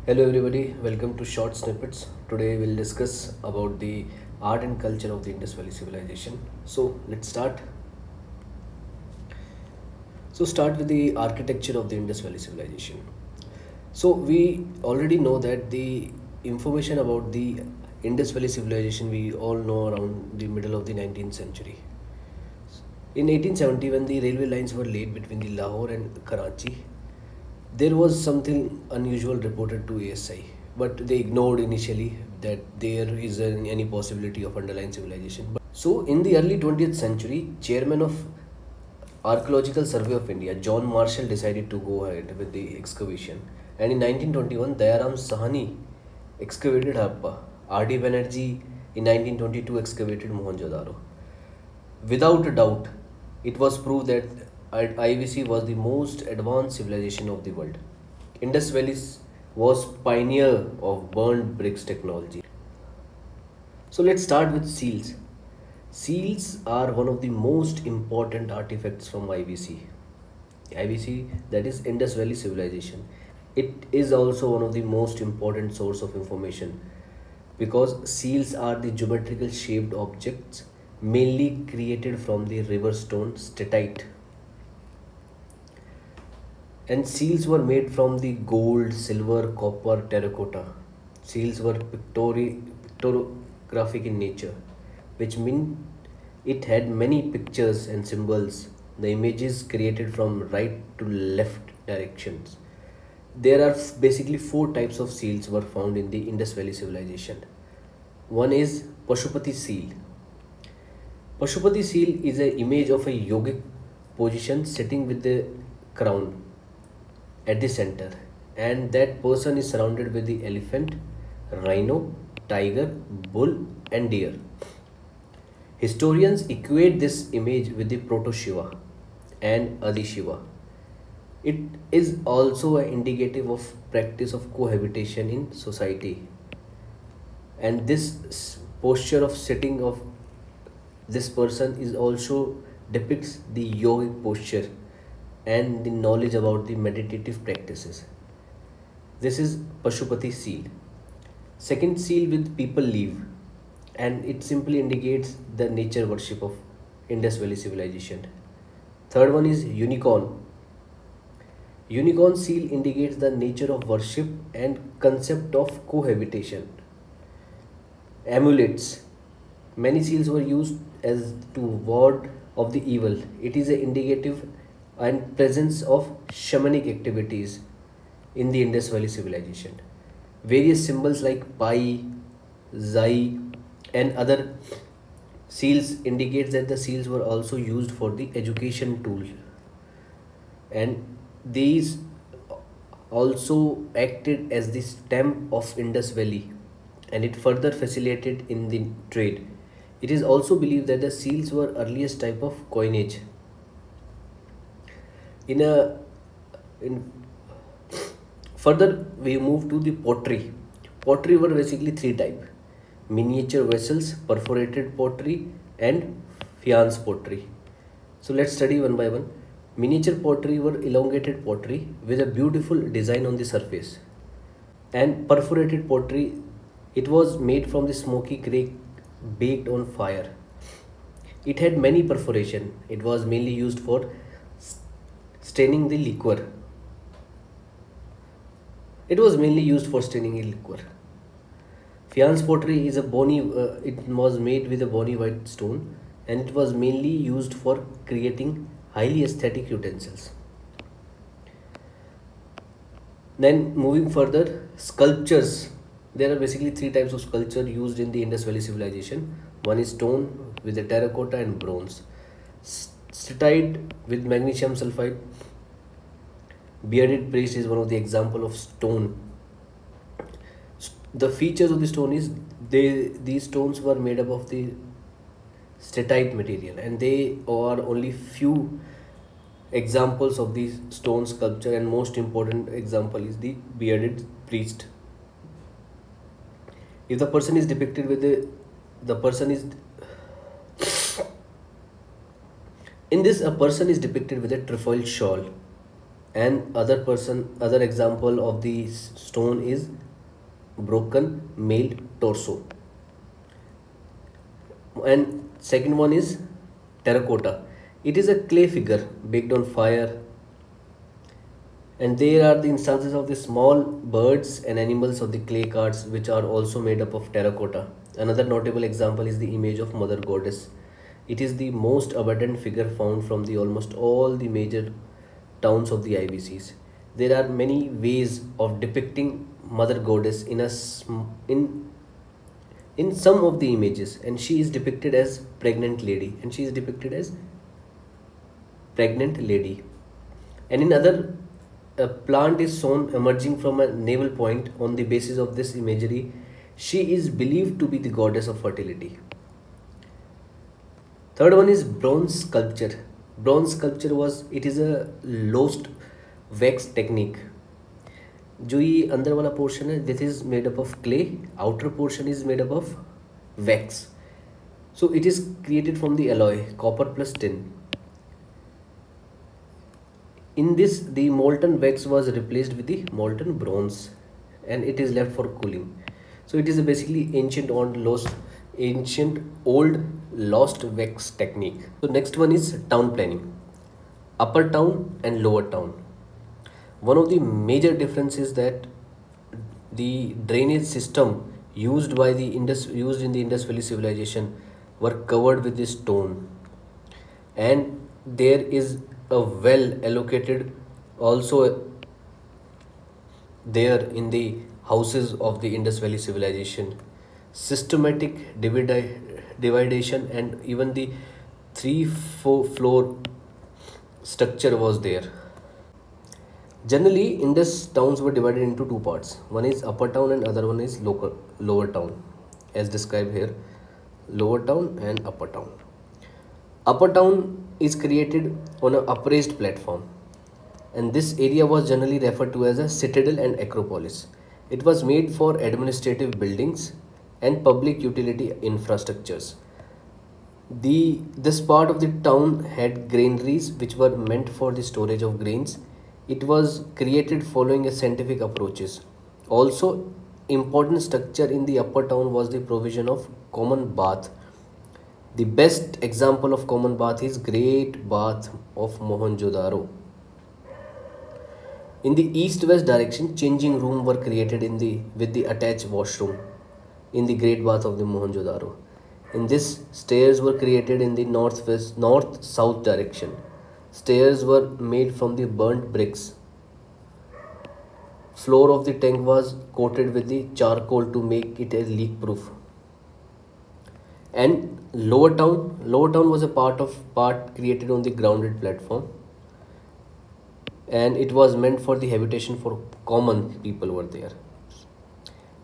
Hello everybody, welcome to Short Snippets. Today we'll discuss about the art and culture of the Indus Valley Civilization. So let's start. So start with the architecture of the Indus Valley Civilization. So we already know that the information about the Indus Valley Civilization we all know around the middle of the 19th century. In 1870, when the railway lines were laid between the Lahore and Karachi, there was something unusual reported to ASI, but they ignored initially that there is any possibility of underlying civilization. So, in the early 20th century, chairman of Archaeological Survey of India, John Marshall, decided to go ahead with the excavation. And in 1921, Dayaram Sahani excavated Harappa. R.D. Banerjee in 1922 excavated Mohenjo-daro. Without a doubt, it was proved that IVC was the most advanced civilization of the world. Indus Valley was pioneer of burnt bricks technology. So let's start with seals. Seals are one of the most important artifacts from IVC. IVC, that is Indus Valley Civilization. It is also one of the most important source of information because seals are the geometrical shaped objects mainly created from the river stone statite, and seals were made from the gold, silver, copper, terracotta. Seals were pictographic in nature, which means it had many pictures and symbols. The images created from right to left directions. There are basically four types of seals were found in the Indus Valley civilization. One is Pashupati seal. Pashupati seal is an image of a yogic position sitting with the crown at the center, and that person is surrounded with the elephant, rhino, tiger, bull, and deer. Historians equate this image with the Proto Shiva and Adi Shiva. It is also an indicative of practice of cohabitation in society, and this posture of sitting of this person is also depicts the yogic posture and the knowledge about the meditative practices. This is Pashupati seal. Second seal with people live, and it simply indicates the nature worship of Indus Valley civilization. Third one is unicorn. Unicorn seal indicates the nature of worship and concept of cohabitation. Amulets. Many seals were used as to ward of the evil. It is an indicative and presence of shamanic activities in the Indus Valley civilization. Various symbols like pi, zai, and other seals indicates that the seals were also used for the education tool, and these also acted as the stamp of Indus Valley, and it further facilitated in the trade. It is also believed that the seals were earliest type of coinage. In a in Further, we move to the pottery. Pottery were basically three type: miniature vessels, perforated pottery, and faience pottery. So let's study one by one. Miniature pottery were elongated pottery with a beautiful design on the surface, and perforated pottery, it was made from the smoky clay baked on fire. It had many perforation. It was mainly used for staining the liquor. It was mainly used for staining a liquor. Faience pottery is a bony. It was made with a bony white stone, and it was mainly used for creating highly aesthetic utensils. Then moving further, sculptures. There are basically three types of sculpture used in the Indus Valley civilization. One is stone with the terracotta and bronze. Statite with magnesium sulfide. Bearded priest is one of the example of stone. The features of the stone is these stones were made up of the statite material, and they are only few examples of these stone sculpture, and most important example is the bearded priest. If the person is depicted with the person is in this, a person is depicted with a trefoil shawl, And other example of the stone is broken male torso. And second one is terracotta. It is a clay figure baked on fire, and there are the instances of the small birds and animals of the clay cards which are also made up of terracotta. Another notable example is the image of Mother Goddess. It is the most abundant figure found from the almost all the major towns of the IBCs. There are many ways of depicting Mother Goddess in some of the images, and she is depicted as pregnant lady, and in other, a plant is shown emerging from a navel point. On the basis of this imagery, she is believed to be the goddess of fertility. Third one is bronze sculpture. Bronze sculpture was it is a lost wax technique. जो ये अंदर वाला portion है, this is made up of clay. Outer portion is made up of wax. So it is created from the alloy copper plus tin. In this, the molten wax was replaced with the molten bronze, and it is left for cooling. So it is basically ancient old lost wax technique. So next one is town planning, upper town and lower town. One of the major differences is that the drainage system used in the Indus Valley Civilization were covered with this stone, and there is a well allocated also there in the houses of the Indus Valley Civilization. Systematic dividation and even the 3-4 floor structure was there. Generally, Indus towns were divided into two parts. One is upper town and other one is lower town, as described here. Lower town and upper town. Upper town is created on an upraised platform, and this area was generally referred to as a citadel and acropolis. It was made for administrative buildings and public utility infrastructures. This part of the town had granaries which were meant for the storage of grains. It was created following a scientific approaches. Also, important structure in the upper town was the provision of common bath. The best example of common bath is Great Bath of Mohenjo-daro. In the east-west direction, changing room were created with the attached washroom in the Great Bath of the Mohenjo-daro. In this, stairs were created in the north-south direction. Stairs were made from the burnt bricks. Floor of the tank was coated with the charcoal to make it a leak-proof. And lower town was a part created on the grounded platform, and it was meant for the habitation for common people were there.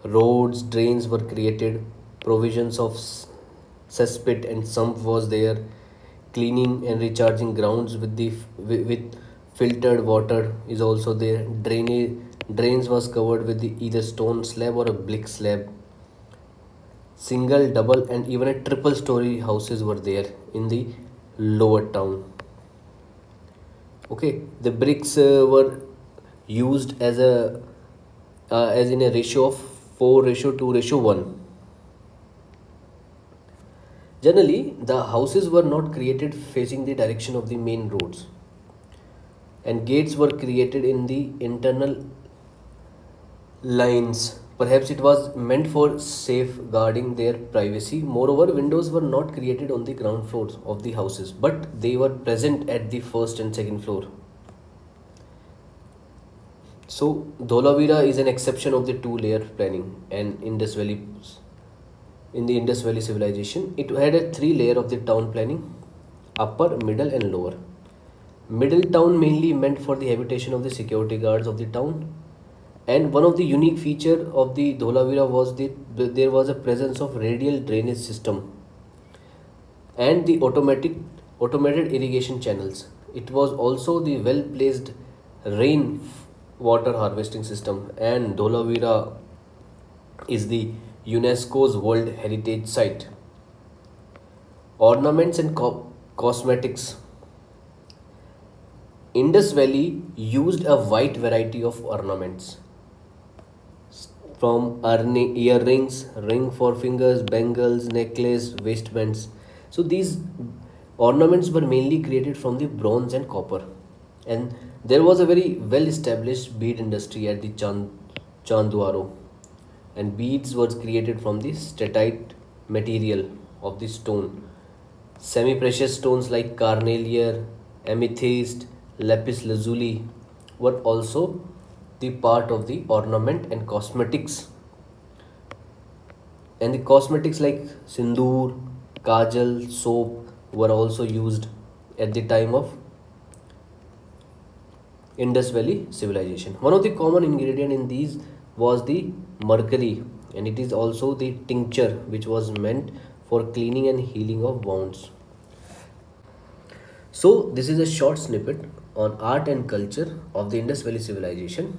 Roads, drains were created, provisions of cesspit and sump was there, cleaning and recharging grounds with filtered water is also there. Drains was covered with either stone slab or a brick slab. Single, double and even a triple story houses were there in the lower town. Okay, the bricks were used as in a ratio of 4:2:1. Generally, the houses were not created facing the direction of the main roads, and gates were created in the internal lines. Perhaps it was meant for safeguarding their privacy. Moreover, windows were not created on the ground floors of the houses, but they were present at the first and second floor. So, Dholavira is an exception of the two-layer planning and in the Indus Valley Civilization. It had a 3-layer of the town planning: upper, middle and lower. Middle town mainly meant for the habitation of the security guards of the town. And one of the unique feature of the Dholavira was there was a presence of radial drainage system and the automated irrigation channels. It was also the well-placed rain water harvesting system, and Dholavira is the UNESCO's World Heritage Site. Ornaments and cosmetics. Indus Valley used a wide variety of ornaments from earrings, ring for fingers, bangles, necklace, waistbands. So these ornaments were mainly created from the bronze and copper. And there was a very well established bead industry at the Chandwaro, and beads was created from the statite material of the stone. Semi precious stones like carnelian, amethyst, lapis lazuli were also the part of the ornament and cosmetics. And the cosmetics like sindoor, kajal, soap were also used at the time of Indus Valley civilization. One of the common ingredient in these was the mercury, and it is also the tincture which was meant for cleaning and healing of wounds. So this is a short snippet on art and culture of the Indus Valley civilization.